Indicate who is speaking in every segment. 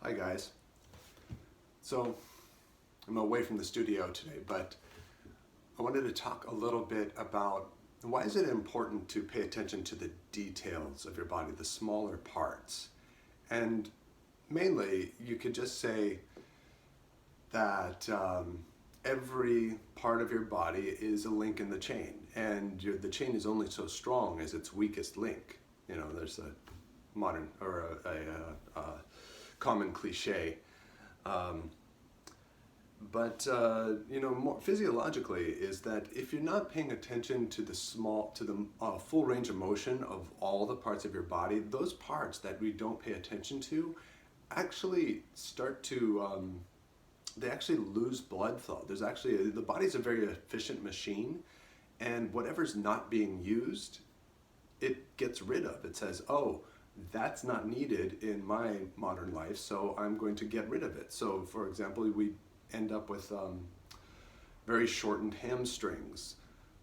Speaker 1: Hi guys. So I'm away from the studio today, but I wanted to talk a little bit about why is it important to pay attention to the details of your body, the smaller parts. And mainly you could just say that every part of your body is a link in the chain, and the chain is only so strong as its weakest link. You know, there's a modern or a common cliche. You know, more physiologically is that if you're not paying attention to the full range of motion of all the parts of your body, those parts that we don't pay attention to actually start to, they actually lose blood flow. The body's a very efficient machine, and whatever's not being used, it gets rid of. It says, oh, that's not needed in my modern life, so I'm going to get rid of it. So for example, we end up with very shortened hamstrings,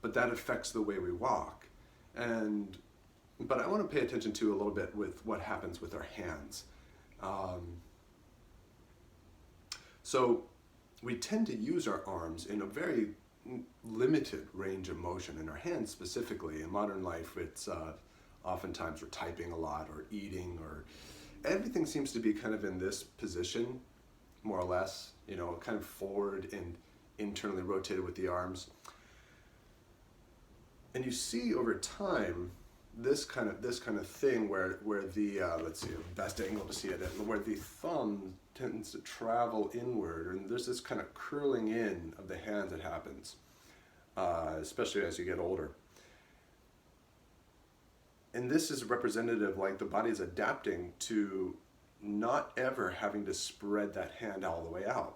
Speaker 1: but that affects the way we walk. But I want to pay attention to a little bit with what happens with our hands. So we tend to use our arms in a very limited range of motion, and our hands specifically. In modern life, it's oftentimes we're typing a lot or eating, or everything seems to be kind of in this position, more or less, you know, kind of forward and internally rotated with the arms. And you see over time this kind of thing where the let's see, the best angle to see it at, where the thumb tends to travel inward, and there's this kind of curling in of the hands that happens, especially as you get older. And this is representative, like the body is adapting to not ever having to spread that hand all the way out.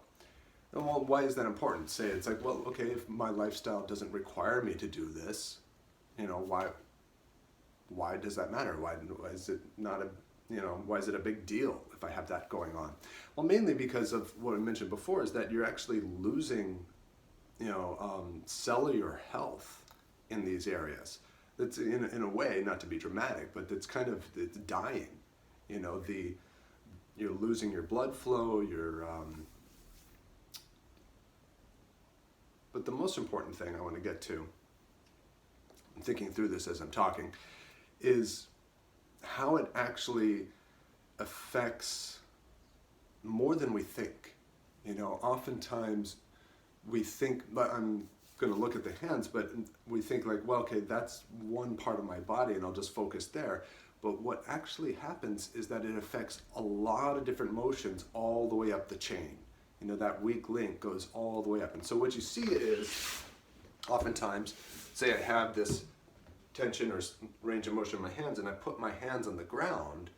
Speaker 1: And well, why is that important? Say it's like, well, okay, if my lifestyle doesn't require me to do this, you know, why does that matter? Why is it not why is it a big deal if I have that going on? Well, mainly because of what I mentioned before, is that you're actually losing, cellular health in these areas. It's in a way, not to be dramatic, but it's dying. You know, you're losing your blood flow, but the most important thing I want to get to, I'm thinking through this as I'm talking, is how it actually affects more than we think. You know, oftentimes we think, but I'm going to look at the hands, but we think like, well, okay, that's one part of my body and I'll just focus there. But what actually happens is that it affects a lot of different motions all the way up the chain. You know, that weak link goes all the way up. And so what you see is, oftentimes, say I have this tension or range of motion in my hands and I put my hands on the ground,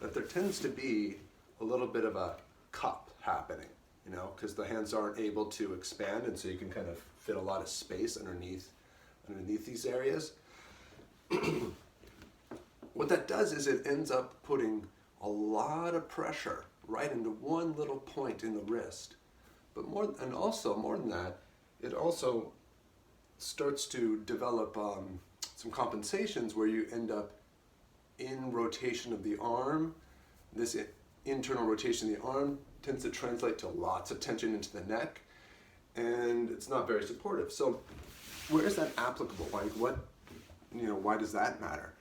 Speaker 1: that there tends to be a little bit of a cup happening, you know, because the hands aren't able to expand, and so you can kind of fit a lot of space underneath these areas. What that does is it ends up putting a lot of pressure right into one little point in the wrist. But more than that, it also starts to develop some compensations where you end up in rotation of the arm. This internal rotation of the arm tends to translate to lots of tension into the neck, and it's not very supportive. So where is that applicable? Like why does that matter?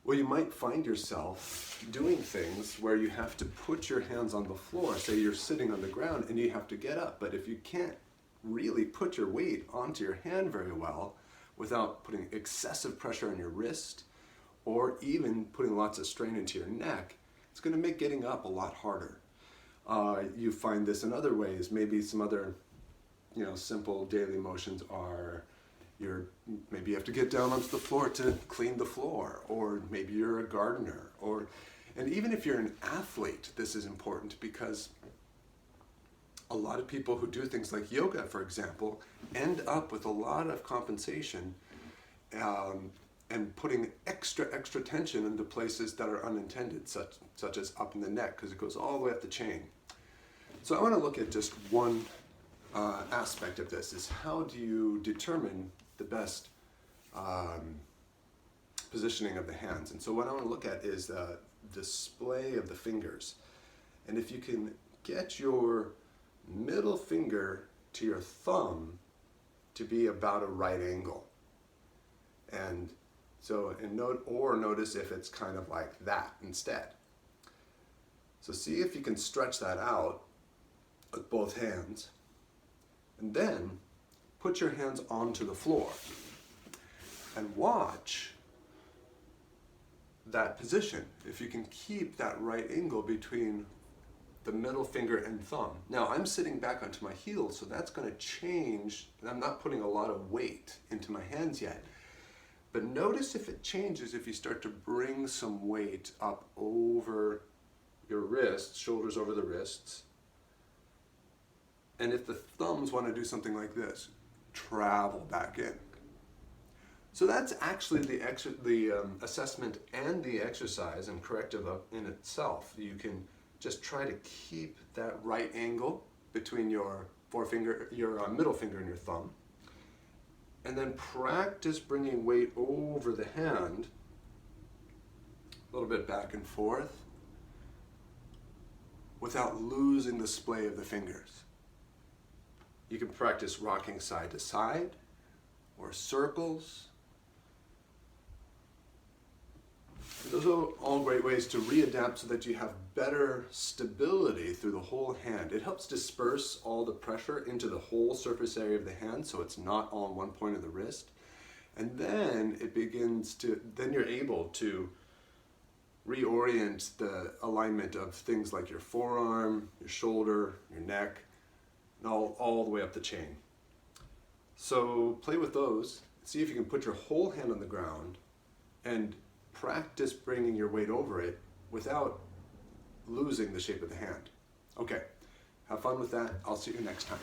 Speaker 1: Well, you might find yourself doing things where you have to put your hands on the floor. Say you're sitting on the ground and you have to get up, but if you can't really put your weight onto your hand very well without putting excessive pressure on your wrist or even putting lots of strain into your neck, it's going to make getting up a lot harder. You find this in other ways. Maybe some other, simple daily motions are maybe you have to get down onto the floor to clean the floor, or maybe you're a gardener, and even if you're an athlete, this is important because a lot of people who do things like yoga, for example, end up with a lot of compensation and putting extra tension into places that are unintended, such as up in the neck, because it goes all the way up the chain. So I want to look at just one aspect of this, is how do you determine the best positioning of the hands. And so what I want to look at is the display of the fingers. And if you can get your middle finger to your thumb to be about a right angle. And so, notice if it's kind of like that instead. So see if you can stretch that out with both hands. And then put your hands onto the floor and watch that position. If you can keep that right angle between the middle finger and thumb. Now I'm sitting back onto my heels, so that's going to change, and I'm not putting a lot of weight into my hands yet. But notice if it changes if you start to bring some weight up over your wrists, shoulders over the wrists. And if the thumbs want to do something like this, travel back in. So that's actually the assessment and the exercise and corrective in itself. You can just try to keep that right angle between your middle finger and your thumb. And then practice bringing weight over the hand, a little bit back and forth, without losing the splay of the fingers. You can practice rocking side to side, or circles. Those are all great ways to readapt so that you have better stability through the whole hand. It helps disperse all the pressure into the whole surface area of the hand so it's not all in one point of the wrist. And then then you're able to reorient the alignment of things like your forearm, your shoulder, your neck, and all the way up the chain. So play with those. See if you can put your whole hand on the ground and practice bringing your weight over it without losing the shape of the hand. Okay, have fun with that. I'll see you next time.